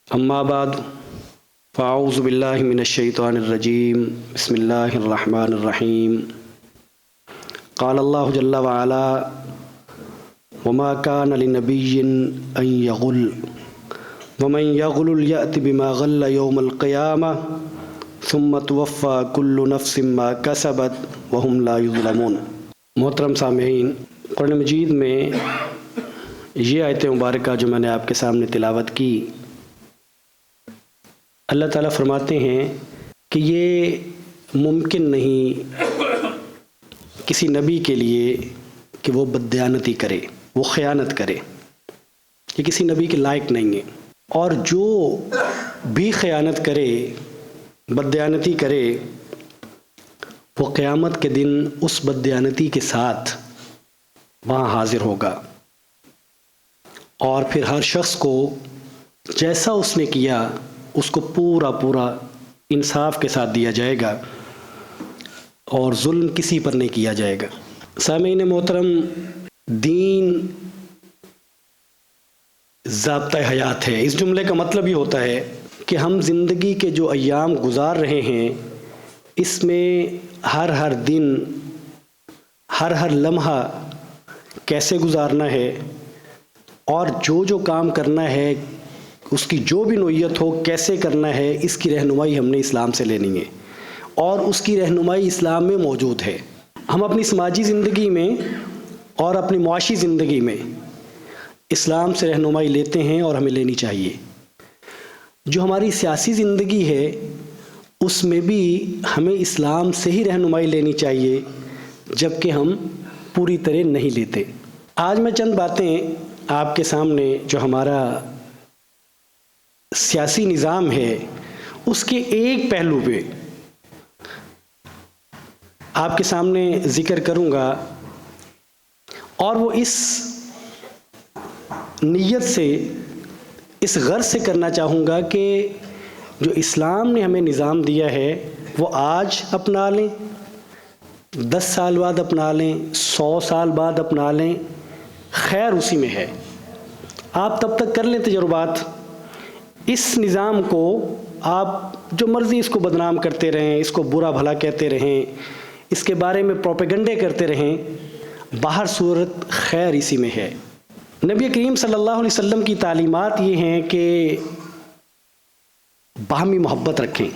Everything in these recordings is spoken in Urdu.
اما بعد فاعوذ باللہ من الشیطان الرجیم بسم اللہ الرحمن الرحیم قال اللہ جل وعلا وما كان لنبی ان یغل ومن یغل یأت بما غل یوم القیامہ ثم توفى كل نفس ما كسبت وهم لا يظلمون۔ محترم سامعین، قرآن مجید میں یہ آیت مبارکہ جو میں نے آپ کے سامنے تلاوت کی، اللہ تعالیٰ فرماتے ہیں کہ یہ ممکن نہیں کسی نبی کے لیے کہ وہ بددیانتی کرے، وہ خیانت کرے، یہ کسی نبی کے لائق نہیں ہے۔ اور جو بھی خیانت کرے، بددیانتی کرے، وہ قیامت کے دن اس بددیانتی کے ساتھ وہاں حاضر ہوگا، اور پھر ہر شخص کو جیسا اس نے کیا اس کو پورا انصاف کے ساتھ دیا جائے گا، اور ظلم کسی پر نہیں کیا جائے گا۔ سامعین محترم، دین ضابطہ حیات ہے۔ اس جملے کا مطلب یہ ہوتا ہے کہ ہم زندگی کے جو ایام گزار رہے ہیں، اس میں ہر دن، ہر لمحہ کیسے گزارنا ہے، اور جو کام کرنا ہے، اس کی جو بھی نوعیت ہو، کیسے کرنا ہے، اس کی رہنمائی ہم نے اسلام سے لینی ہے، اور اس کی رہنمائی اسلام میں موجود ہے۔ ہم اپنی سماجی زندگی میں اور اپنی معاشی زندگی میں اسلام سے رہنمائی لیتے ہیں، اور ہمیں لینی چاہیے۔ جو ہماری سیاسی زندگی ہے، اس میں بھی ہمیں اسلام سے ہی رہنمائی لینی چاہیے، جبکہ ہم پوری طرح نہیں لیتے۔ آج میں چند باتیں آپ کے سامنے جو ہمارا سیاسی نظام ہے اس کے ایک پہلو پہ آپ کے سامنے ذکر کروں گا، اور وہ اس نیت سے، اس غرض سے کرنا چاہوں گا کہ جو اسلام نے ہمیں نظام دیا ہے وہ آج اپنا لیں، 10 سال بعد اپنا لیں، 100 سال بعد اپنا لیں، خیر اسی میں ہے۔ آپ تب تک کر لیں تجربات۔ اس نظام کو آپ جو مرضی اس کو بدنام کرتے رہیں، اس کو برا بھلا کہتے رہیں، اس کے بارے میں پروپیگنڈے کرتے رہیں، باہر صورت خیر اسی میں ہے۔ نبی کریم صلی اللہ علیہ وسلم کی تعلیمات یہ ہیں کہ باہمی محبت رکھیں۔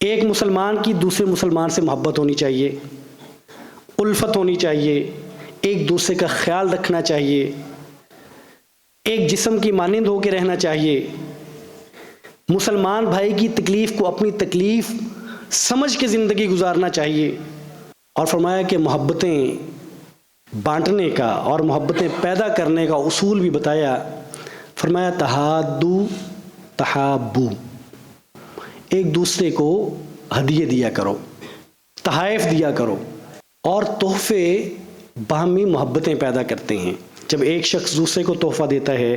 ایک مسلمان کی دوسرے مسلمان سے محبت ہونی چاہیے، الفت ہونی چاہیے، ایک دوسرے کا خیال رکھنا چاہیے، ایک جسم کی مانند ہو کے رہنا چاہیے، مسلمان بھائی کی تکلیف کو اپنی تکلیف سمجھ کے زندگی گزارنا چاہیے۔ اور فرمایا کہ محبتیں بانٹنے کا اور محبتیں پیدا کرنے کا اصول بھی بتایا۔ فرمایا تہادو تحابو، ایک دوسرے کو ہدیے دیا کرو، تحائف دیا کرو، اور تحفے باہمی محبتیں پیدا کرتے ہیں۔ جب ایک شخص دوسرے کو تحفہ دیتا ہے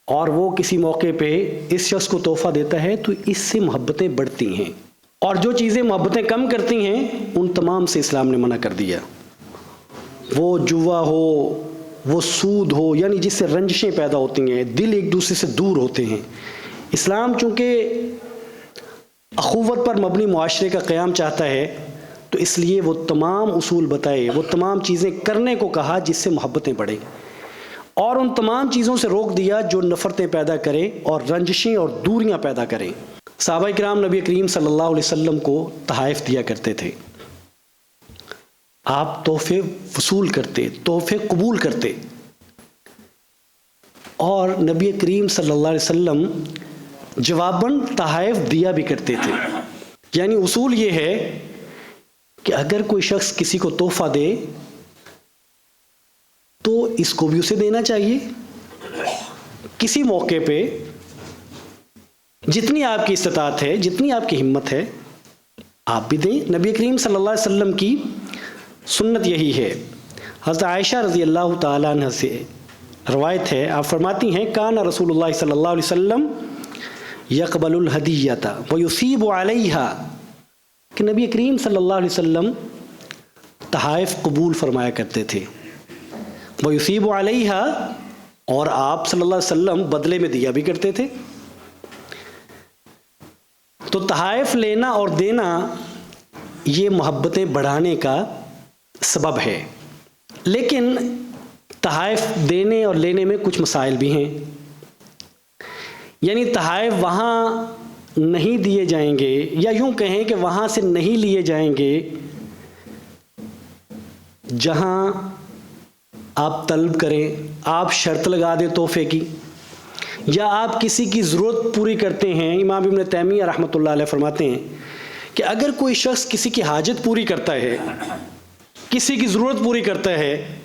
اور وہ کسی موقع پہ اس شخص کو تحفہ دیتا ہے تو اس سے محبتیں بڑھتی ہیں، اور جو چیزیں محبتیں کم کرتی ہیں ان تمام سے اسلام نے منع کر دیا۔ وہ جوا ہو، وہ سود ہو، یعنی جس سے رنجشیں پیدا ہوتی ہیں، دل ایک دوسرے سے دور ہوتے ہیں۔ اسلام چونکہ اخوت پر مبنی معاشرے کا قیام چاہتا ہے، تو اس لیے وہ تمام اصول بتائے، وہ تمام چیزیں کرنے کو کہا جس سے محبتیں بڑھیں، اور ان تمام چیزوں سے روک دیا جو نفرتیں پیدا کریں اور رنجشیں اور دوریاں پیدا کریں۔ صحابہ کرام نبی کریم صلی اللہ علیہ وسلم کو تحائف دیا کرتے تھے، آپ تحفے وصول کرتے، تحفے قبول کرتے، اور نبی کریم صلی اللہ علیہ وسلم جواباً تحائف دیا بھی کرتے تھے۔ یعنی اصول یہ ہے کہ اگر کوئی شخص کسی کو تحفہ دے تو اس کو بھی اسے دینا چاہیے۔ کسی موقع پہ جتنی آپ کی استطاعت ہے، جتنی آپ کی ہمت ہے، آپ بھی دیں۔ نبی کریم صلی اللہ علیہ وسلم کی سنت یہی ہے۔ حضرت عائشہ رضی اللہ تعالیٰ عنہ سے روایت ہے، آپ فرماتی ہیں کان رسول اللہ صلی اللہ علیہ وسلم یقبل الہدیۃ ویصیب علیہا، کہ نبی کریم صلی اللہ علیہ وسلم تحائف قبول فرمایا کرتے تھے۔ وَيُثِيبُ عَلَيْهَا، اور آپ صلی اللہ علیہ وسلم بدلے میں دیا بھی کرتے تھے. تو تحائف لینا اور دینا یہ محبتیں بڑھانے کا سبب ہے. لیکن تحائف دینے اور لینے میں کچھ مسائل بھی ہیں. یعنی تحائف وہاں نہیں دیے جائیں گے، یا یوں کہیں کہ وہاں سے نہیں لیے جائیں گے جہاں آپ طلب کریں، آپ شرط لگا دیں تحفے کی، یا آپ کسی کی ضرورت پوری کرتے ہیں. امام ابن تیمیہ رحمۃ اللہ علیہ فرماتے ہیں کہ اگر کوئی شخص کسی کی حاجت پوری کرتا ہے، کسی کی ضرورت پوری کرتا ہے،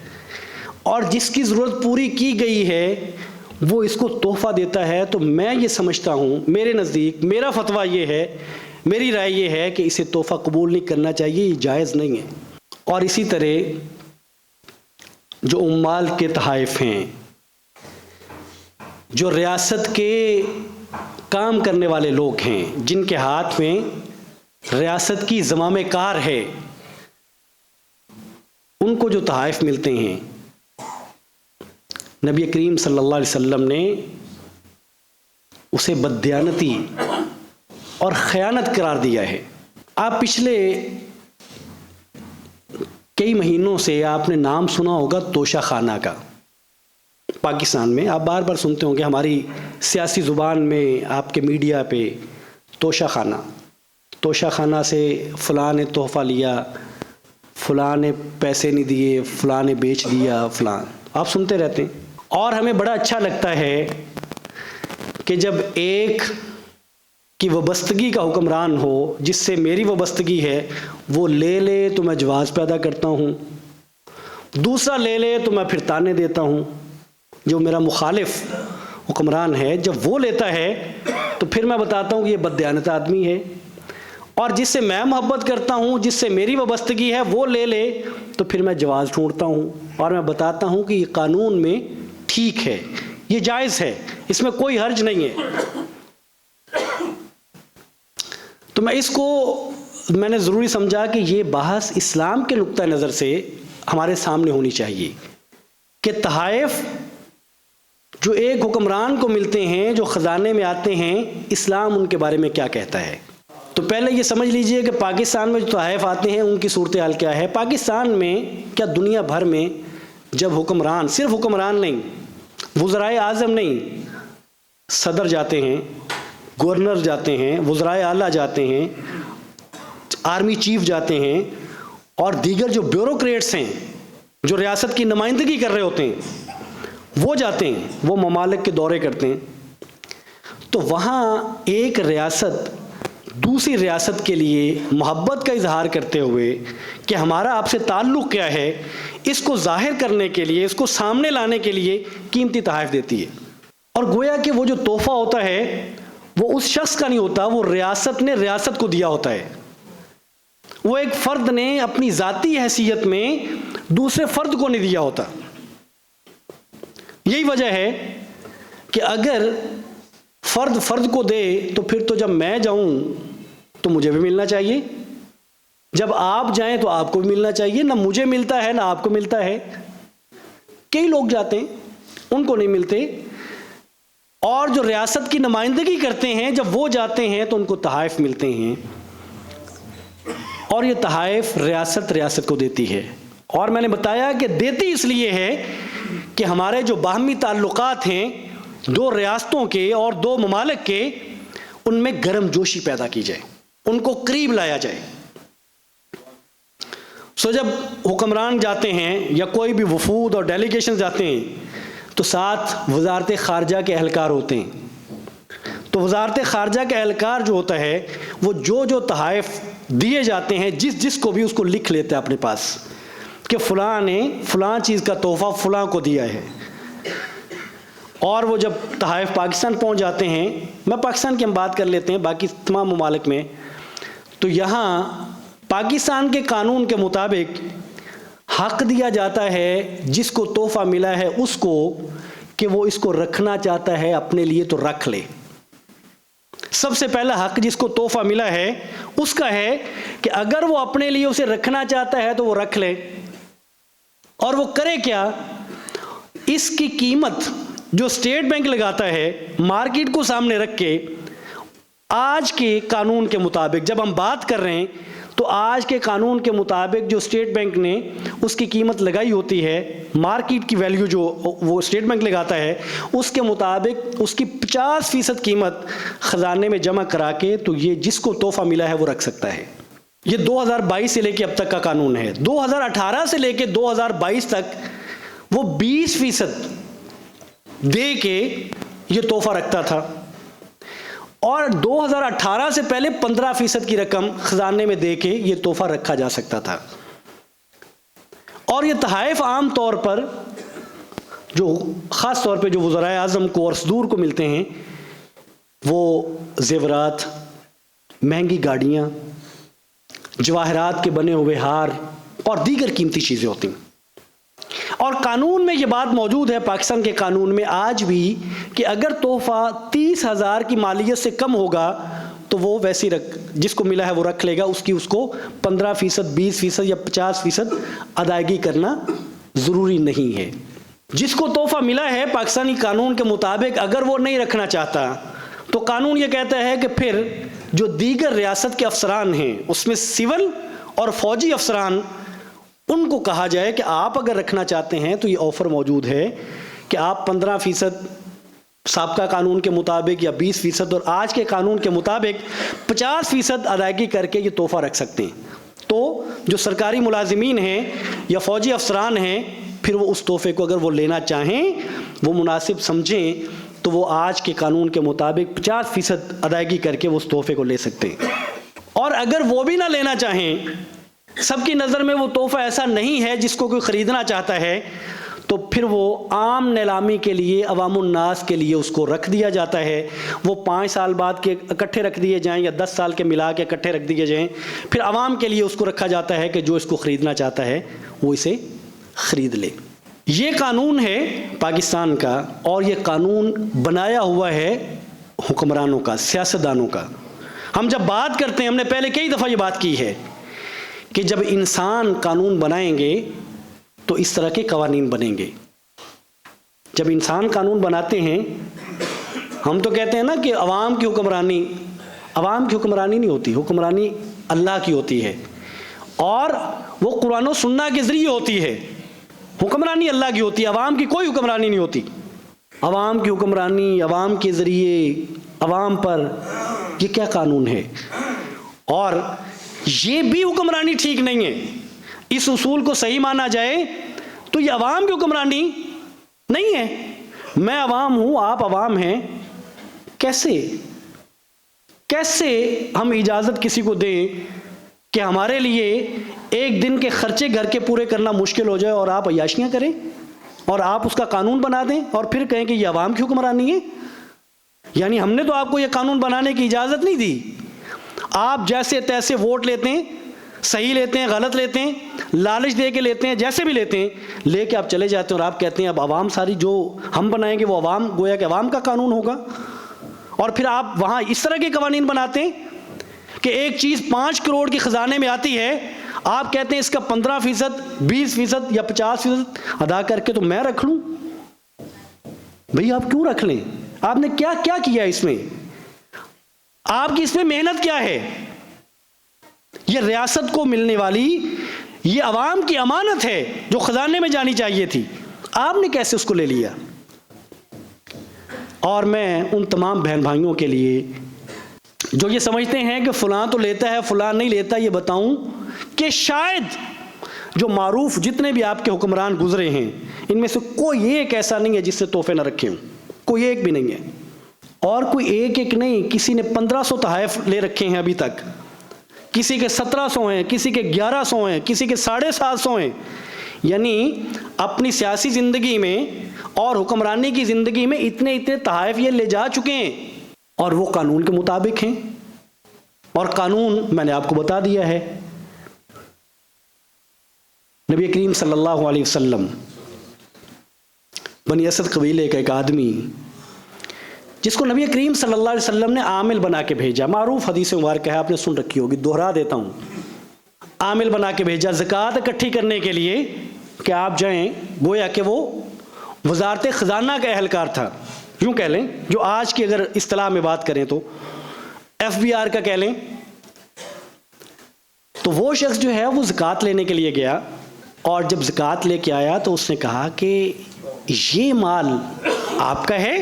اور جس کی ضرورت پوری کی گئی ہے وہ اس کو تحفہ دیتا ہے، تو میں یہ سمجھتا ہوں، میرے نزدیک میرا فتویٰ یہ ہے، میری رائے یہ ہے کہ اسے تحفہ قبول نہیں کرنا چاہیے، یہ جائز نہیں ہے. اور اسی طرح جو عمال کے تحائف ہیں، جو ریاست کے کام کرنے والے لوگ ہیں، جن کے ہاتھ میں ریاست کی زمام کار ہے، ان کو جو تحائف ملتے ہیں، نبی کریم صلی اللہ علیہ وسلم نے اسے بددیانتی اور خیانت قرار دیا ہے. آپ پچھلے کئی مہینوں سے آپ نے نام سنا ہوگا توشہ خانہ کا. پاکستان میں آپ بار بار سنتے ہوں گے، ہماری سیاسی زبان میں، آپ کے میڈیا پہ، توشہ خانہ. توشہ خانہ سے فلاں نے تحفہ لیا، فلاں نے پیسے نہیں دیے، فلاں نے بیچ دیا، فلاں، آپ سنتے رہتے ہیں. اور ہمیں بڑا اچھا لگتا ہے کہ جب ایک کی وابستگی کا حکمران ہو، جس سے میری وابستگی ہے، وہ لے لے تو میں جواز پیدا کرتا ہوں، دوسرا لے لے تو میں پھر تانے دیتا ہوں. جو میرا مخالف حکمران ہے، جب وہ لیتا ہے تو پھر میں بتاتا ہوں کہ یہ بددیانت آدمی ہے. اور جس سے میں محبت کرتا ہوں، جس سے میری وابستگی ہے، وہ لے لے تو پھر میں جواز ڈھونڈتا ہوں اور میں بتاتا ہوں کہ یہ قانون میں ٹھیک ہے، یہ جائز ہے، اس میں کوئی حرج نہیں ہے. تو میں نے ضروری سمجھا کہ یہ بحث اسلام کے نقطہ نظر سے ہمارے سامنے ہونی چاہیے کہ تحائف جو ایک حکمران کو ملتے ہیں، جو خزانے میں آتے ہیں، اسلام ان کے بارے میں کیا کہتا ہے. تو پہلے یہ سمجھ لیجئے کہ پاکستان میں جو تحائف آتے ہیں ان کی صورتحال کیا ہے. پاکستان میں کیا دنیا بھر میں جب حکمران، صرف حکمران نہیں، وزرائے اعظم نہیں، صدر جاتے ہیں، گورنر جاتے ہیں، وزرائے اعلیٰ جاتے ہیں، آرمی چیف جاتے ہیں، اور دیگر جو بیوروکریٹس ہیں جو ریاست کی نمائندگی کر رہے ہوتے ہیں، وہ جاتے ہیں، وہ ممالک کے دورے کرتے ہیں. تو وہاں ایک ریاست دوسری ریاست کے لیے محبت کا اظہار کرتے ہوئے کہ ہمارا آپ سے تعلق کیا ہے، اس کو ظاہر کرنے کے لیے، اس کو سامنے لانے کے لیے قیمتی تحائف دیتی ہے. اور گویا کہ وہ جو تحفہ ہوتا ہے وہ اس شخص کا نہیں ہوتا، وہ ریاست نے ریاست کو دیا ہوتا ہے. وہ ایک فرد نے اپنی ذاتی حیثیت میں دوسرے فرد کو نہیں دیا ہوتا. یہی وجہ ہے کہ اگر فرد کو دے تو پھر تو جب میں جاؤں تو مجھے بھی ملنا چاہیے، جب آپ جائیں تو آپ کو بھی ملنا چاہیے. نہ مجھے ملتا ہے نہ آپ کو ملتا ہے. کئی لوگ جاتے ہیں، ان کو نہیں ملتے. اور جو ریاست کی نمائندگی کرتے ہیں، جب وہ جاتے ہیں تو ان کو تحائف ملتے ہیں. اور یہ تحائف ریاست کو دیتی ہے. اور میں نے بتایا کہ دیتی اس لیے ہے کہ ہمارے جو باہمی تعلقات ہیں دو ریاستوں کے اور دو ممالک کے، ان میں گرم جوشی پیدا کی جائے، ان کو قریب لایا جائے. جب حکمران جاتے ہیں یا کوئی بھی وفود اور ڈیلیگیشن جاتے ہیں تو ساتھ وزارت خارجہ کے اہلکار ہوتے ہیں. تو وزارت خارجہ کا اہلکار جو ہوتا ہے وہ جو تحائف دیے جاتے ہیں، جس کو بھی اس کو لکھ لیتے ہیں اپنے پاس کہ فلاں نے فلاں چیز کا تحفہ فلاں کو دیا ہے. اور وہ جب تحائف پاکستان پہنچ جاتے ہیں، میں پاکستان کی ہم بات کر لیتے ہیں، باقی تمام ممالک میں، تو یہاں پاکستان کے قانون کے مطابق حق دیا جاتا ہے جس کو تحفہ ملا ہے اس کو کہ وہ اس کو رکھنا چاہتا ہے اپنے لیے تو رکھ لے. سب سے پہلا حق جس کو تحفہ ملا ہے اس کا ہے کہ اگر وہ اپنے لیے اسے رکھنا چاہتا ہے تو وہ رکھ لے. اور وہ کرے کیا؟ اس کی قیمت جو اسٹیٹ بینک لگاتا ہے مارکیٹ کو سامنے رکھ کے آج کے قانون کے مطابق، جب ہم بات کر رہے ہیں تو آج کے قانون کے مطابق جو اسٹیٹ بینک نے اس کی قیمت لگائی ہوتی ہے، مارکیٹ کی ویلیو جو وہ اسٹیٹ بینک لگاتا ہے، اس کے مطابق اس کی 50% قیمت خزانے میں جمع کرا کے تو یہ جس کو تحفہ ملا ہے وہ رکھ سکتا ہے۔ یہ 2022 سے لے کے اب تک کا قانون ہے۔ 2018 سے لے کے 2022 تک وہ 20% دے کے یہ تحفہ رکھتا تھا، اور 2018 سے پہلے 15% کی رقم خزانے میں دے کے یہ تحفہ رکھا جا سکتا تھا۔ اور یہ تحائف عام طور پر جو خاص طور پہ جو وزرائے اعظم کو اور صدور کو ملتے ہیں وہ زیورات، مہنگی گاڑیاں، جواہرات کے بنے ہوئے ہار اور دیگر قیمتی چیزیں ہوتی ہیں۔ اور قانون میں یہ بات موجود ہے، پاکستان کے قانون میں آج بھی، کہ اگر تحفہ 30,000 کی مالیت سے کم ہوگا تو وہ ویسی جس کو ملا ہے وہ رکھ لے گا، اس کو 15%، 20% یا 50% ادائیگی کرنا ضروری نہیں ہے۔ جس کو تحفہ ملا ہے پاکستانی قانون کے مطابق اگر وہ نہیں رکھنا چاہتا تو قانون یہ کہتا ہے کہ پھر جو دیگر ریاست کے افسران ہیں، اس میں سول اور فوجی افسران، ان کو کہا جائے کہ آپ اگر رکھنا چاہتے ہیں تو یہ آفر موجود ہے کہ آپ 15% سابقہ قانون کے مطابق یا 20% اور آج کے قانون کے مطابق 50% ادائیگی کر کے یہ تحفہ رکھ سکتے ہیں۔ تو جو سرکاری ملازمین ہیں یا فوجی افسران ہیں، پھر وہ اس تحفے کو اگر وہ لینا چاہیں، وہ مناسب سمجھیں، تو وہ آج کے قانون کے مطابق 50% ادائیگی کر کے وہ اس تحفے کو لے سکتے ہیں۔ اور اگر وہ بھی نہ لینا چاہیں، سب کی نظر میں وہ تحفہ ایسا نہیں ہے جس کو کوئی خریدنا چاہتا ہے، تو پھر وہ عام نیلامی کے لیے، عوام الناس کے لیے اس کو رکھ دیا جاتا ہے۔ وہ 5 سال بعد کے اکٹھے رکھ دیے جائیں یا 10 سال کے ملا کے اکٹھے رکھ دیے جائیں، پھر عوام کے لیے اس کو رکھا جاتا ہے کہ جو اس کو خریدنا چاہتا ہے وہ اسے خرید لے۔ یہ قانون ہے پاکستان کا، اور یہ قانون بنایا ہوا ہے حکمرانوں کا، سیاستدانوں کا۔ ہم جب بات کرتے ہیں، ہم نے پہلے کئی دفعہ یہ بات کی ہے کہ جب انسان قانون بنائیں گے تو اس طرح کے قوانین بنیں گے۔ جب انسان قانون بناتے ہیں، ہم تو کہتے ہیں نا کہ عوام کی حکمرانی نہیں ہوتی، حکمرانی اللہ کی ہوتی ہے، اور وہ قرآن و سنت کے ذریعے ہوتی ہے۔ حکمرانی اللہ کی ہوتی ہے، عوام کی کوئی حکمرانی نہیں ہوتی۔ عوام کی حکمرانی عوام کے ذریعے عوام پر، یہ کیا قانون ہے؟ اور یہ بھی حکمرانی ٹھیک نہیں ہے۔ اس اصول کو صحیح مانا جائے تو یہ عوام کی حکمرانی نہیں ہے۔ میں عوام ہوں، آپ عوام ہیں، کیسے ہم اجازت کسی کو دیں کہ ہمارے لیے ایک دن کے خرچے گھر کے پورے کرنا مشکل ہو جائے اور آپ عیاشیاں کریں اور آپ اس کا قانون بنا دیں اور پھر کہیں کہ یہ عوام کی حکمرانی ہے؟ یعنی ہم نے تو آپ کو یہ قانون بنانے کی اجازت نہیں دی۔ آپ جیسے تیسے ووٹ لیتے ہیں، صحیح لیتے ہیں، غلط لیتے ہیں، لالچ دے کے لیتے ہیں، جیسے بھی لیتے ہیں، لے کے آپ چلے جاتے ہیں، اور آپ کہتے ہیں اب عوام ساری جو ہم بنائیں گے وہ عوام، گویا کہ عوام کا قانون ہوگا۔ اور پھر آپ وہاں اس طرح کے قوانین بناتے ہیں کہ ایک چیز 5 کروڑ کی خزانے میں آتی ہے، آپ کہتے ہیں اس کا 15%، 20% یا 50% ادا کر کے تو میں رکھ لوں۔ بھئی آپ کیوں رکھ لیں؟ آپ نے کیا کیا اس میں؟ آپ کی اس میں محنت کیا ہے؟ یہ ریاست کو ملنے والی یہ عوام کی امانت ہے جو خزانے میں جانی چاہیے تھی، آپ نے کیسے اس کو لے لیا؟ اور میں ان تمام بہن بھائیوں کے لیے جو یہ سمجھتے ہیں کہ فلاں تو لیتا ہے فلاں نہیں لیتا، یہ بتاؤں کہ شاید جو معروف جتنے بھی آپ کے حکمران گزرے ہیں، ان میں سے کوئی ایک ایسا نہیں ہے جس سے تحفے نہ رکھے ہوں، کوئی ایک بھی نہیں ہے۔ اور کوئی ایک نہیں، کسی نے 1500 تحائف لے رکھے ہیں ابھی تک، کسی کے 1700 ہیں، کسی کے 1100 ہیں، کسی کے 750 ہیں۔ یعنی اپنی سیاسی زندگی میں اور حکمرانی کی زندگی میں اتنے تحائف یہ لے جا چکے ہیں، اور وہ قانون کے مطابق ہیں۔ اور قانون میں نے آپ کو بتا دیا ہے، نبی کریم صلی اللہ علیہ وسلم، بنی اسد قبیلے کا ایک آدمی جس کو نبی کریم صلی اللہ علیہ وسلم نے عامل بنا کے بھیجا، معروف حدیث مبارکہ ہے، آپ نے سن رکھی ہوگی، دوہرا دیتا ہوں، عامل بنا کے بھیجا زکوٰۃ اکٹھی کرنے کے لیے کہ آپ جائیں، گویا کہ وہ وزارت خزانہ کا اہلکار تھا، یوں کہہ لیں، جو آج کی اگر اصطلاح میں بات کریں تو FBR کا کہہ لیں، تو وہ شخص جو ہے وہ زکوٰۃ لینے کے لیے گیا، اور جب زکوٰۃ لے کے آیا تو اس نے کہا کہ یہ مال آپ کا ہے،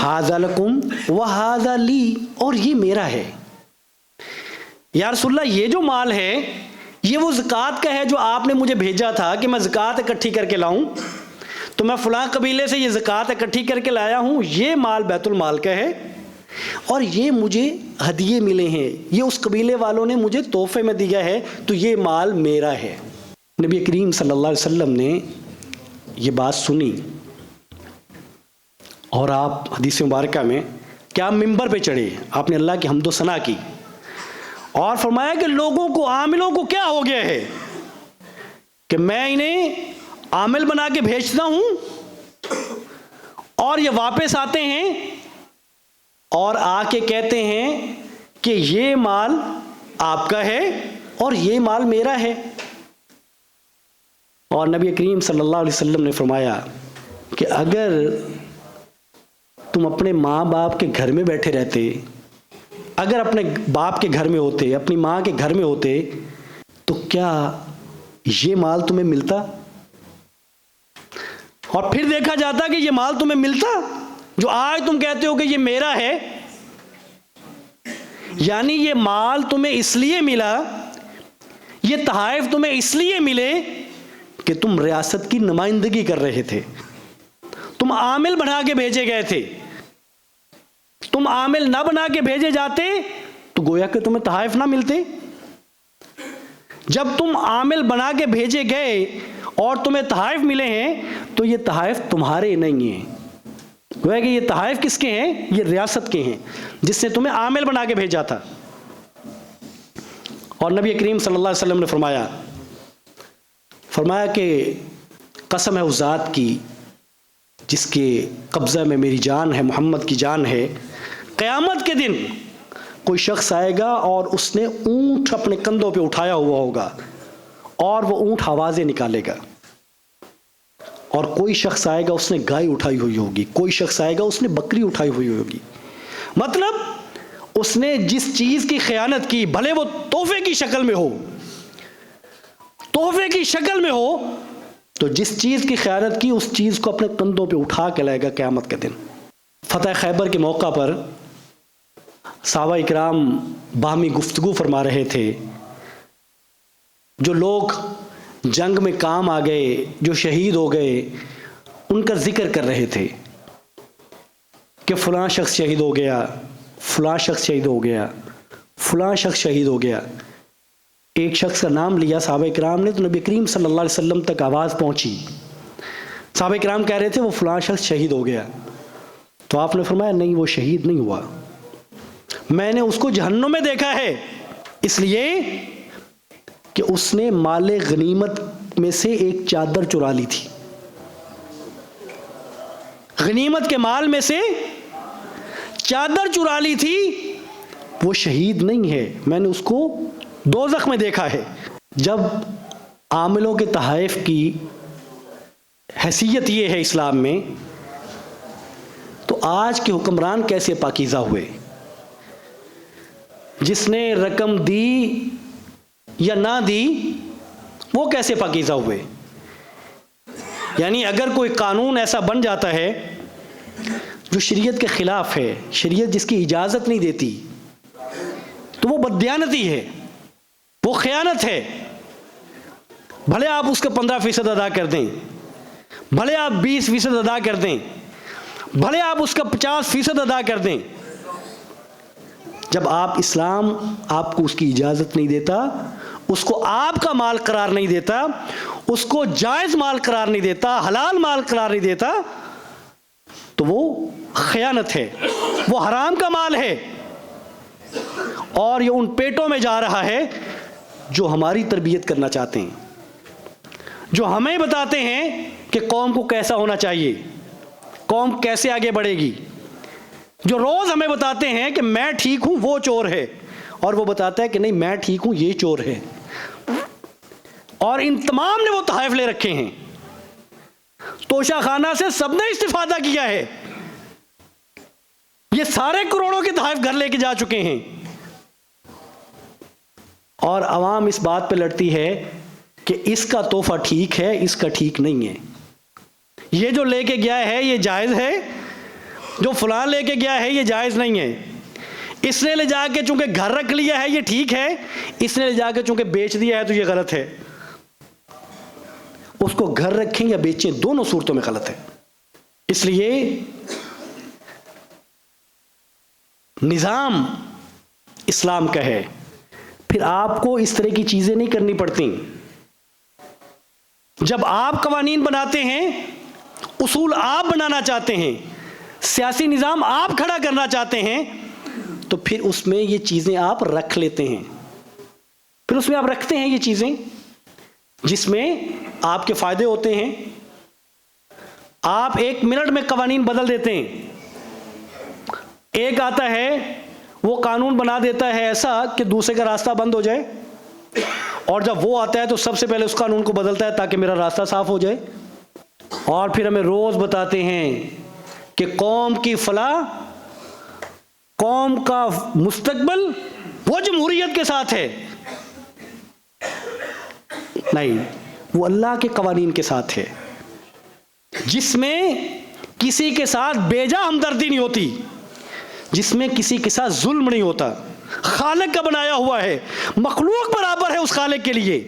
ھذا لکم وھذا لی، اور یہ میرا ہے۔ یا رسول اللہ، یہ جو مال ہے یہ وہ زکوٰۃ کا ہے جو آپ نے مجھے بھیجا تھا کہ میں زکوٰۃ اکٹھی کر کے لاؤں، تو میں فلاں قبیلے سے یہ زکوٰۃ اکٹھی کر کے لایا ہوں، یہ مال بیت المال کا ہے، اور یہ مجھے ہدیے ملے ہیں، یہ اس قبیلے والوں نے مجھے تحفے میں دیا ہے، تو یہ مال میرا ہے۔ نبی کریم صلی اللہ علیہ وسلم نے یہ بات سنی، اور آپ حدیث مبارکہ میں کیا ممبر پہ چڑھے، آپ نے اللہ کی حمد و ثنا کی، اور فرمایا کہ لوگوں کو، عاملوں کو کیا ہو گیا ہے کہ میں انہیں عامل بنا کے بھیجتا ہوں اور یہ واپس آتے ہیں اور آ کے کہتے ہیں کہ یہ مال آپ کا ہے اور یہ مال میرا ہے۔ اور نبی کریم صلی اللہ علیہ وسلم نے فرمایا کہ اگر تم اپنے ماں باپ کے گھر میں بیٹھے رہتے، اگر اپنے باپ کے گھر میں ہوتے، اپنی ماں کے گھر میں ہوتے، تو کیا یہ مال تمہیں ملتا؟ اور پھر دیکھا جاتا کہ یہ مال تمہیں ملتا جو آج تم کہتے ہو کہ یہ میرا ہے۔ یعنی یہ مال تمہیں اس لیے ملا، یہ تحائف تمہیں اس لیے ملے کہ تم ریاست کی نمائندگی کر رہے تھے، تم عامل بنا کے بھیجے گئے تھے۔ تم عامل نہ بنا کے بھیجے جاتے تو گویا کہ تمہیں تحائف نہ ملتے۔ جب تم عامل بنا کے بھیجے گئے اور تمہیں تحائف ملے ہیں تو یہ تحائف تمہارے نہیں ہیں، گویا کہ یہ تحائف کس کے ہیں؟ یہ ریاست کے ہیں جس نے تمہیں عامل بنا کے بھیجا تھا۔ اور نبی کریم صلی اللہ علیہ وسلم نے فرمایا کہ قسم ہے اس ذات کی جس کے قبضہ میں میری جان ہے، محمد کی جان ہے، قیامت کے دن کوئی شخص آئے گا اور اس نے اونٹ اپنے کندھوں پہ اٹھایا ہوا ہوگا، اور وہ اونٹ آوازیں نکالے گا، اور کوئی شخص آئے گا اس نے گائے اٹھائی ہوئی ہوگی، کوئی شخص آئے گا اس نے بکری اٹھائی ہوئی ہوگی۔ مطلب اس نے جس چیز کی خیانت کی، بھلے وہ تحفے کی شکل میں ہو، تحفے کی شکل میں ہو، تو جس چیز کی خیانت کی اس چیز کو اپنے کندھوں پہ اٹھا کے لائے گا قیامت کے دن۔ فتح خیبر کے موقع پر صحابہ اکرام باہمی گفتگو فرما رہے تھے، جو لوگ جنگ میں کام آ گئے، جو شہید ہو گئے، ان کا ذکر کر رہے تھے کہ فلاں شخص شہید ہو گیا، فلاں شخص شہید ہو گیا، فلاں شخص شہید ہو گیا۔ ایک شخص کا نام لیا صحابہ کرام نے تو نبی کریم صلی اللہ علیہ وسلم تک آواز پہنچی، صحابہ کرام کہہ رہے تھے وہ فلاں شخص شہید ہو گیا، تو آپ نے فرمایا نہیں، وہ شہید نہیں ہوا، میں نے اس کو جہنم میں دیکھا ہے، اس لیے کہ اس نے مال غنیمت میں سے ایک چادر چرا لی تھی، غنیمت کے مال میں سے چادر چرا لی تھی، وہ شہید نہیں ہے، میں نے اس کو دوزخ میں دیکھا ہے۔ جب عاملوں کے تحائف کی حیثیت یہ ہے اسلام میں، تو آج کے حکمران کیسے پاکیزہ ہوئے؟ جس نے رقم دی یا نہ دی وہ کیسے پاکیزہ ہوئے؟ یعنی اگر کوئی قانون ایسا بن جاتا ہے جو شریعت کے خلاف ہے، شریعت جس کی اجازت نہیں دیتی، تو وہ بددیانتی ہے، وہ خیانت ہے۔ بھلے آپ اس کا 15% ادا کر دیں، بھلے آپ 20% ادا کر دیں، بھلے آپ اس کا 50% ادا کر دیں، جب اسلام آپ کو اس کی اجازت نہیں دیتا، اس کو آپ کا مال قرار نہیں دیتا، اس کو جائز مال قرار نہیں دیتا، حلال مال قرار نہیں دیتا، تو وہ خیانت ہے، وہ حرام کا مال ہے، اور یہ ان پیٹوں میں جا رہا ہے جو ہماری تربیت کرنا چاہتے ہیں، جو ہمیں بتاتے ہیں کہ قوم کو کیسا ہونا چاہیے، قوم کیسے آگے بڑھے گی، جو روز ہمیں بتاتے ہیں کہ میں ٹھیک ہوں وہ چور ہے، اور وہ بتاتا ہے کہ نہیں میں ٹھیک ہوں یہ چور ہے، اور ان تمام نے وہ تحائف لے رکھے ہیں۔ توشہ خانہ سے سب نے استفادہ کیا ہے. یہ سارے کروڑوں کے تحائف گھر لے کے جا چکے ہیں. اور عوام اس بات پہ لڑتی ہے کہ اس کا تحفہ ٹھیک ہے، اس کا ٹھیک نہیں ہے. یہ جو لے کے گیا ہے یہ جائز ہے، جو فلاں لے کے گیا ہے یہ جائز نہیں ہے. اس نے لے جا کے چونکہ گھر رکھ لیا ہے یہ ٹھیک ہے، اس نے لے جا کے چونکہ بیچ دیا ہے تو یہ غلط ہے. اس کو گھر رکھیں یا بیچیں دونوں صورتوں میں غلط ہے. اس لیے نظام اسلام کا ہے، پھر آپ کو اس طرح کی چیزیں نہیں کرنی پڑتی. جب آپ قوانین بناتے ہیں، اصول آپ بنانا چاہتے ہیں، سیاسی نظام آپ کھڑا کرنا چاہتے ہیں، تو پھر اس میں یہ چیزیں آپ رکھ لیتے ہیں. پھر اس میں آپ رکھتے ہیں یہ چیزیں جس میں آپ کے فائدے ہوتے ہیں. آپ 1 منٹ میں قوانین بدل دیتے ہیں. ایک آتا ہے وہ قانون بنا دیتا ہے ایسا کہ دوسرے کا راستہ بند ہو جائے، اور جب وہ آتا ہے تو سب سے پہلے اس قانون کو بدلتا ہے تاکہ میرا راستہ صاف ہو جائے. اور پھر ہمیں روز بتاتے ہیں کہ قوم کی فلاح، قوم کا مستقبل وہ جمہوریت کے ساتھ ہے. نہیں، وہ اللہ کے قوانین کے ساتھ ہے، جس میں کسی کے ساتھ بیجا ہمدردی نہیں ہوتی، جس میں کسی کے ساتھ ظلم نہیں ہوتا. خالق کا بنایا ہوا ہے، مخلوق برابر ہے اس خالق کے لیے.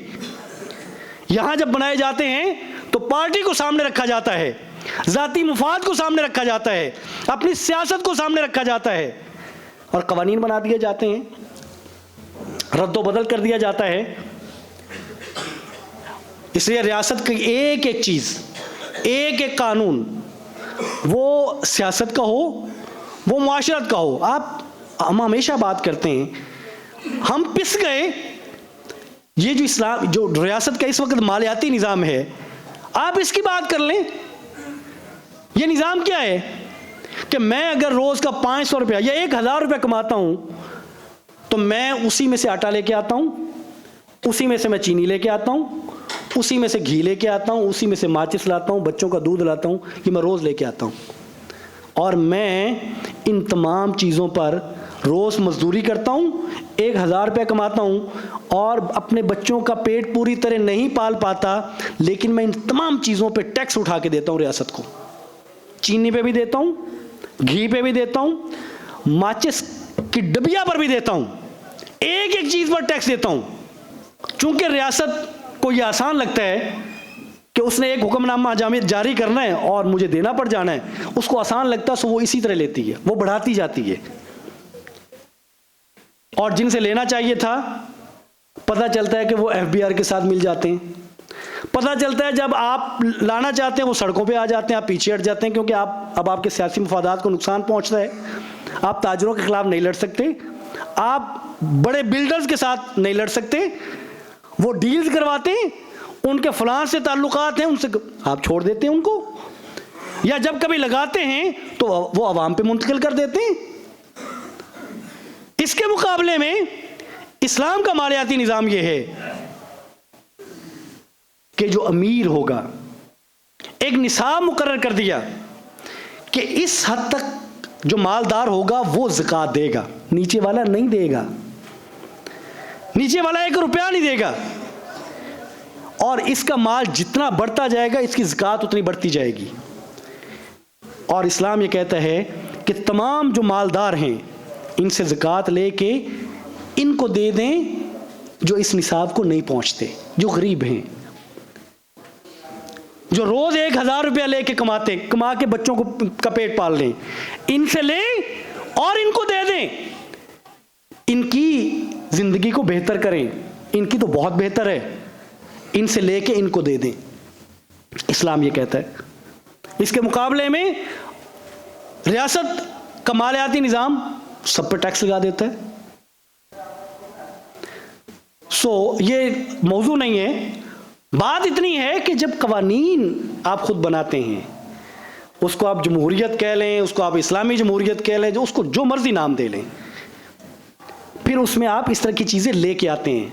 یہاں جب بنائے جاتے ہیں تو پارٹی کو سامنے رکھا جاتا ہے، ذاتی مفاد کو سامنے رکھا جاتا ہے، اپنی سیاست کو سامنے رکھا جاتا ہے، اور قوانین بنا دیے جاتے ہیں، رد و بدل کر دیا جاتا ہے. اس لیے ریاست کی ایک ایک چیز، ایک ایک قانون، وہ سیاست کا ہو، وہ معاشرت کا ہو. ہم ہمیشہ بات کرتے ہیں، ہم پس گئے. یہ جو اسلام، جو ریاست کا اس وقت مالیاتی نظام ہے، آپ اس کی بات کر لیں. یہ نظام کیا ہے کہ میں اگر روز کا 500 روپیہ یا 1000 روپیہ کماتا ہوں تو میں اسی میں سے آٹا لے کے آتا ہوں، اسی میں سے میں چینی لے کے آتا ہوں، اسی میں سے گھی لے کے آتا ہوں، اسی میں سے ماچس لاتا ہوں، بچوں کا دودھ لاتا ہوں. یہ میں روز لے کے آتا ہوں، اور میں ان تمام چیزوں پر روز مزدوری کرتا ہوں، 1000 روپیہ کماتا ہوں، اور اپنے بچوں کا پیٹ پوری طرح نہیں پال پاتا، لیکن میں ان تمام چیزوں پہ ٹیکس اٹھا کے دیتا ہوں ریاست کو. چینی پہ بھی دیتا ہوں، گھی پہ بھی دیتا ہوں، ماچس کی ڈبیا پر بھی دیتا ہوں، ایک ایک چیز پر ٹیکس دیتا ہوں. چونکہ ریاست کو یہ آسان لگتا ہے کہ اس نے ایک حکم نامہ جاری کرنا ہے اور مجھے دینا پڑ جانا ہے، اس کو آسان لگتا ہے، سو وہ اسی طرح لیتی ہے، وہ بڑھاتی جاتی ہے. اور جن سے لینا چاہیے تھا پتہ چلتا ہے کہ وہ FBR کے ساتھ مل جاتے ہیں. پتہ چلتا ہے جب آپ لانا چاہتے ہیں وہ سڑکوں پہ آ جاتے ہیں، آپ پیچھے ہٹ جاتے ہیں، کیونکہ اب آپ کے سیاسی مفادات کو نقصان پہنچتا ہے. آپ تاجروں کے خلاف نہیں لڑ سکتے، آپ بڑے بلڈرز کے ساتھ نہیں لڑ سکتے، وہ ڈیلز کرواتے ہیں، ان کے فلاں سے تعلقات ہیں، ان سے آپ چھوڑ دیتے ہیں ان کو، یا جب کبھی لگاتے ہیں تو وہ عوام پہ منتقل کر دیتے ہیں. اس کے مقابلے میں اسلام کا مالیاتی نظام یہ ہے کہ جو امیر ہوگا، ایک نصاب مقرر کر دیا کہ اس حد تک جو مالدار ہوگا وہ زکوٰۃ دے گا، نیچے والا نہیں دے گا، نیچے والا 1 روپیہ نہیں دے گا، اور اس کا مال جتنا بڑھتا جائے گا اس کی زکوٰۃ اتنی بڑھتی جائے گی. اور اسلام یہ کہتا ہے کہ تمام جو مالدار ہیں ان سے زکوٰۃ لے کے ان کو دے دیں جو اس نصاب کو نہیں پہنچتے، جو غریب ہیں، جو روز 1000 روپیہ لے کے کما کے بچوں کو کا پیٹ پال لیں، ان سے لیں اور ان کو دے دیں، ان کی زندگی کو بہتر کریں. ان کی تو بہت بہتر ہے، ان سے لے کے ان کو دے دیں. اسلام یہ کہتا ہے. اس کے مقابلے میں ریاست کا مالیاتی نظام سب پہ ٹیکس لگا دیتا ہے. یہ موضوع نہیں ہے. بات اتنی ہے کہ جب قوانین آپ خود بناتے ہیں، اس کو آپ جمہوریت کہہ لیں، اس کو آپ اسلامی جمہوریت کہہ لیں، اس کو جو مرضی نام دے لیں، پھر اس میں آپ اس طرح کی چیزیں لے کے آتے ہیں،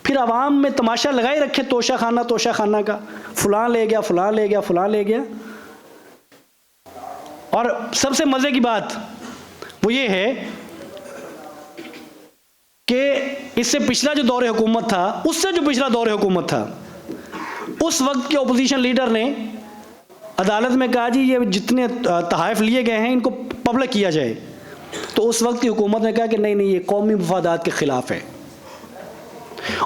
پھر عوام میں تماشا لگائے رکھے توشہ خانہ کا، فلاں لے گیا، فلاں لے گیا، فلاں لے گیا۔ اور سب سے مزے کی بات وہ یہ ہے کہ اس سے پچھلا جو دور حکومت تھا، اس سے جو پچھلا دور حکومت تھا، اس وقت کے اپوزیشن لیڈر نے عدالت میں کہا جی یہ جتنے تحائف لیے گئے ہیں ان کو پبلک کیا جائے، تو اس وقت کی حکومت نے کہا کہ نہیں یہ قومی مفادات کے خلاف ہے۔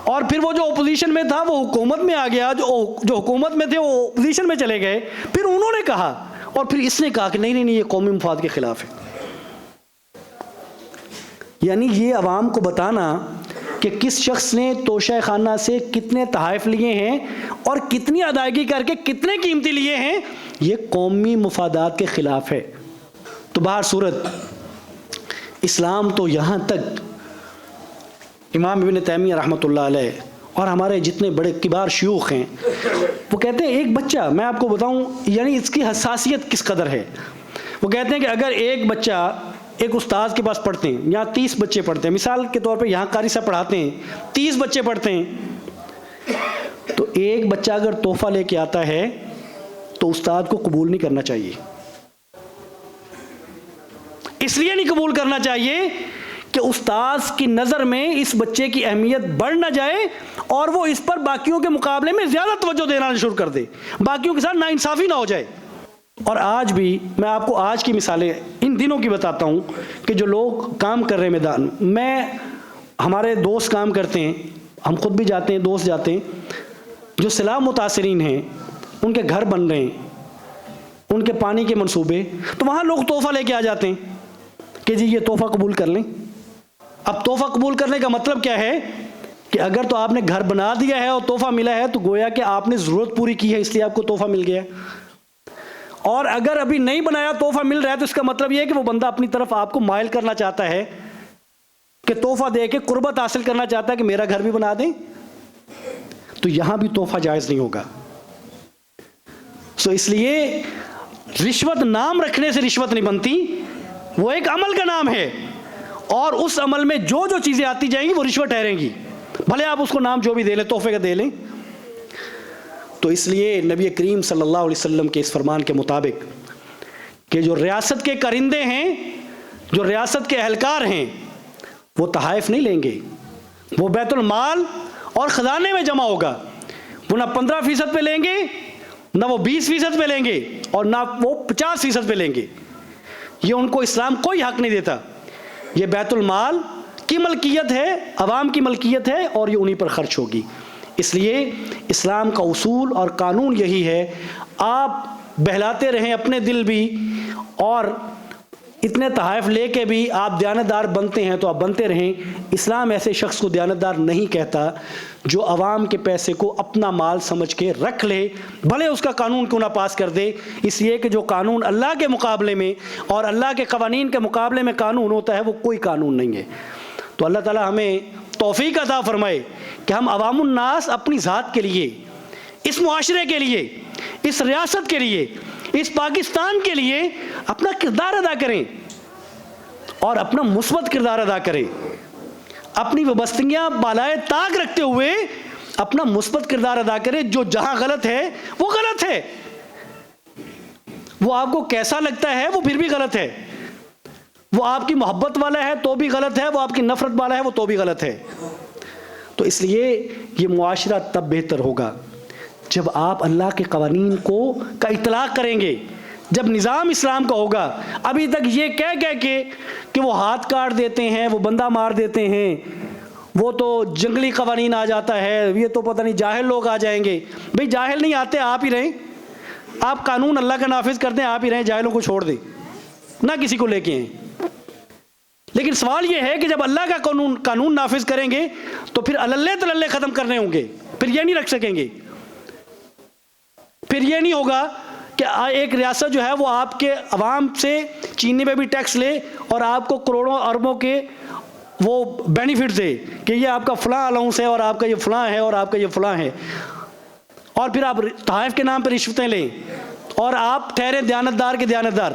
اور پھر وہ جو اپوزیشن میں تھا وہ حکومت میں آ گیا، جو حکومت میں تھے وہ اپوزیشن میں چلے گئے، پھر انہوں نے کہا، اور پھر اس نے کہا کہ نہیں یہ قومی مفاد کے خلاف ہے۔ یعنی یہ عوام کو بتانا کہ کس شخص نے توشہ خانہ سے کتنے تحائف لیے ہیں اور کتنی ادائیگی کر کے کتنے قیمتی لیے ہیں، یہ قومی مفادات کے خلاف ہے۔ تو بہر صورت اسلام تو یہاں تک امام ابن تیمیہ رحمۃ اللہ علیہ اور ہمارے جتنے بڑے کبار شیوخ ہیں وہ کہتے ہیں ایک بچہ، میں آپ کو بتاؤں یعنی اس کی حساسیت کس قدر ہے، وہ کہتے ہیں کہ اگر ایک بچہ ایک استاد کے پاس پڑھتے ہیں، یہاں 30 بچے پڑھتے ہیں، مثال کے طور پہ یہاں قاری صاحب پڑھاتے ہیں، 30 بچے پڑھتے ہیں، تو ایک بچہ اگر تحفہ لے کے آتا ہے تو استاد کو قبول نہیں کرنا چاہیے۔ اس لیے نہیں قبول کرنا چاہیے کہ استاذ کی نظر میں اس بچے کی اہمیت بڑھ نہ جائے اور وہ اس پر باقیوں کے مقابلے میں زیادہ توجہ دینا شروع کر دے، باقیوں کے ساتھ ناانصافی نہ ہو جائے۔ اور آج بھی میں آپ کو آج کی مثالیں ان دنوں کی بتاتا ہوں کہ جو لوگ کام کر رہے ہیں میدان میں، ہمارے دوست کام کرتے ہیں، ہم خود بھی جاتے ہیں، دوست جاتے ہیں، جو سیلاب متاثرین ہیں ان کے گھر بن رہے ہیں، ان کے پانی کے منصوبے، تو وہاں لوگ تحفہ لے کے آ جاتے ہیں کہ جی یہ تحفہ قبول کر لیں۔ اب تحفہ قبول کرنے کا مطلب کیا ہے کہ اگر تو آپ نے گھر بنا دیا ہے اور تحفہ ملا ہے تو گویا کہ آپ نے ضرورت پوری کی ہے اس لیے آپ کو تحفہ مل گیا ہے، اور اگر ابھی نہیں بنایا تحفہ مل رہا ہے تو اس کا مطلب یہ ہے کہ وہ بندہ اپنی طرف آپ کو مائل کرنا چاہتا ہے کہ تحفہ دے کے قربت حاصل کرنا چاہتا ہے کہ میرا گھر بھی بنا دیں، تو یہاں بھی تحفہ جائز نہیں ہوگا۔ اس لیے رشوت نام رکھنے سے رشوت نہیں بنتی، وہ ایک عمل کا نام ہے، اور اس عمل میں جو جو چیزیں آتی جائیں گی وہ رشوت ٹھہریں گی، بھلے آپ اس کو نام جو بھی دے لیں، تحفے کا دے لیں۔ تو اس لیے نبی کریم صلی اللہ علیہ وسلم کے اس فرمان کے مطابق کہ جو ریاست کے کرندے ہیں، جو ریاست کے اہلکار ہیں، وہ تحائف نہیں لیں گے، وہ بیت المال اور خزانے میں جمع ہوگا، وہ نہ 15% پہ لیں گے، نہ وہ 20% پہ لیں گے، اور نہ وہ 50% پہ لیں گے۔ یہ ان کو اسلام کوئی حق نہیں دیتا، یہ بیت المال کی ملکیت ہے، عوام کی ملکیت ہے، اور یہ انہی پر خرچ ہوگی۔ اس لیے اسلام کا اصول اور قانون یہی ہے، آپ بہلاتے رہیں اپنے دل بھی، اور اتنے تحائف لے کے بھی آپ دیانتدار بنتے ہیں تو آپ بنتے رہیں۔ اسلام ایسے شخص کو دیانتدار نہیں کہتا جو عوام کے پیسے کو اپنا مال سمجھ کے رکھ لے، بھلے اس کا قانون کیوں نہ پاس کر دے، اس لیے کہ جو قانون اللہ کے مقابلے میں اور اللہ کے قوانین کے مقابلے میں قانون ہوتا ہے وہ کوئی قانون نہیں ہے۔ تو اللہ تعالی ہمیں توفیق عطا فرمائے کہ ہم عوام الناس اپنی ذات کے لیے، اس معاشرے کے لیے، اس ریاست کے لیے، اس پاکستان کے لیے اپنا کردار ادا کریں، اور اپنا مثبت کردار ادا کریں، اپنی وابستگیاں بالائے طاق رکھتے ہوئے اپنا مثبت کردار ادا کریں۔ جو جہاں غلط ہے وہ غلط ہے، وہ آپ کو کیسا لگتا ہے وہ پھر بھی غلط ہے، وہ آپ کی محبت والا ہے تو بھی غلط ہے، وہ آپ کی نفرت والا ہے وہ تو بھی غلط ہے۔ تو اس لیے یہ معاشرہ تب بہتر ہوگا جب آپ اللہ کے قوانین کا اطلاق کریں گے، جب نظام اسلام کا ہوگا۔ ابھی تک یہ کہہ کہ وہ ہاتھ کاٹ دیتے ہیں، وہ بندہ مار دیتے ہیں، وہ تو جنگلی قوانین آ جاتا ہے، یہ تو پتہ نہیں جاہل لوگ آ جائیں گے۔ بھئی جاہل نہیں آتے، آپ ہی رہیں، آپ قانون اللہ کا نافذ کرتے ہیں، آپ ہی رہیں، جاہلوں کو چھوڑ دیں، نہ کسی کو لے کے آئیں۔ لیکن سوال یہ ہے کہ جب اللہ کا قانون نافذ کریں گے تو پھر اللہ تللے ختم کرنے ہوں گے، پھر یہ نہیں رکھ سکیں گے، پھر یہ نہیں ہوگا کہ ایک ریاست جو ہے وہ آپ کے عوام سے چینی پہ بھی ٹیکس لے اور آپ کو کروڑوں اربوں کے وہ بینیفٹ دے کہ یہ آپ کا فلاں الاؤنس ہے اور آپ کا یہ فلاں ہے اور آپ کا یہ فلاں ہے، اور پھر آپ تحائف کے نام پہ رشوتیں لیں اور آپ ٹھہرے دیانتدار کے دیانتدار۔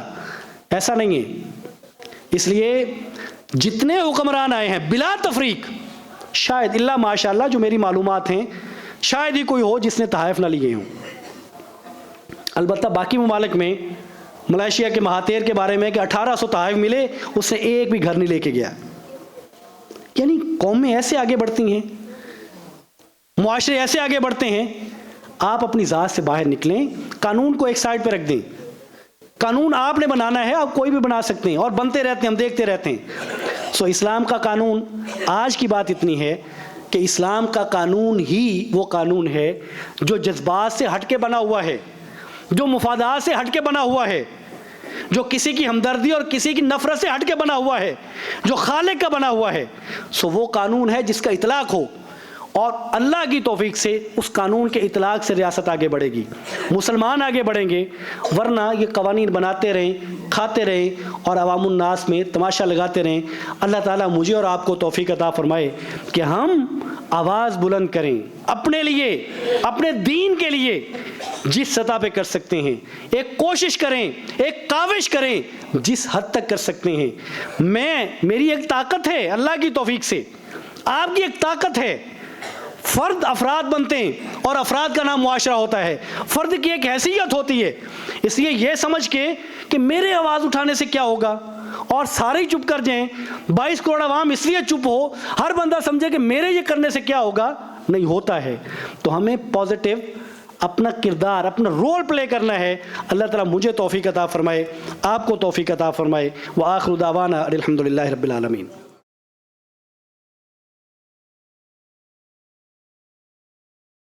ایسا نہیں ہے۔ اس لیے جتنے حکمران آئے ہیں بلا تفریق، شاید اللہ ماشاء اللہ جو میری معلومات ہیں شاید ہی کوئی ہو جس نے تحائف نہ لیے ہوں. البتہ باقی ممالک میں ملائیشیا کے مہاتیر کے بارے میں کہ 1800 تحائف ملے، اس نے ایک بھی گھر نہیں لے کے گیا. یعنی قومیں ایسے آگے بڑھتی ہیں، معاشرے ایسے آگے بڑھتے ہیں. آپ اپنی ذات سے باہر نکلیں، قانون کو ایک سائڈ پہ رکھ دیں. قانون آپ نے بنانا ہے، آپ کوئی بھی بنا سکتے ہیں اور بنتے رہتے ہیں، ہم دیکھتے رہتے ہیں. سو اسلام کا قانون، آج کی بات اتنی ہے کہ اسلام کا قانون ہی وہ قانون ہے جو جذبات سے ہٹ کے بنا ہوا ہے، جو مفادات سے ہٹ کے بنا ہوا ہے، جو کسی کی ہمدردی اور کسی کی نفرت سے ہٹ کے بنا ہوا ہے، جو خالق کا بنا ہوا ہے. سو وہ قانون ہے جس کا اطلاق ہو، اور اللہ کی توفیق سے اس قانون کے اطلاق سے ریاست آگے بڑھے گی، مسلمان آگے بڑھیں گے. ورنہ یہ قوانین بناتے رہیں، کھاتے رہیں اور عوام الناس میں تماشا لگاتے رہیں. اللہ تعالیٰ مجھے اور آپ کو توفیق عطا فرمائے کہ ہم آواز بلند کریں اپنے لیے، اپنے دین کے لیے، جس سطح پہ کر سکتے ہیں. ایک کوشش کریں، ایک کاوش کریں جس حد تک کر سکتے ہیں. میری ایک طاقت ہے اللہ کی توفیق سے، آپ کی ایک طاقت ہے. فرد افراد بنتے ہیں اور افراد کا نام معاشرہ ہوتا ہے. فرد کی ایک حیثیت ہوتی ہے. اس لیے یہ سمجھ کے کہ میرے آواز اٹھانے سے کیا ہوگا اور سارے ہی چپ کر جائیں، 22 کروڑ عوام اس لیے چپ ہو، ہر بندہ سمجھے کہ میرے یہ کرنے سے کیا ہوگا، نہیں ہوتا ہے. تو ہمیں پازیٹیو اپنا کردار، اپنا رول پلے کرنا ہے. اللہ تعالیٰ مجھے توفیق عطا فرمائے، آپ کو توفیق عطا فرمائے. وآخر دعوانا الحمدللہ رب العالمین.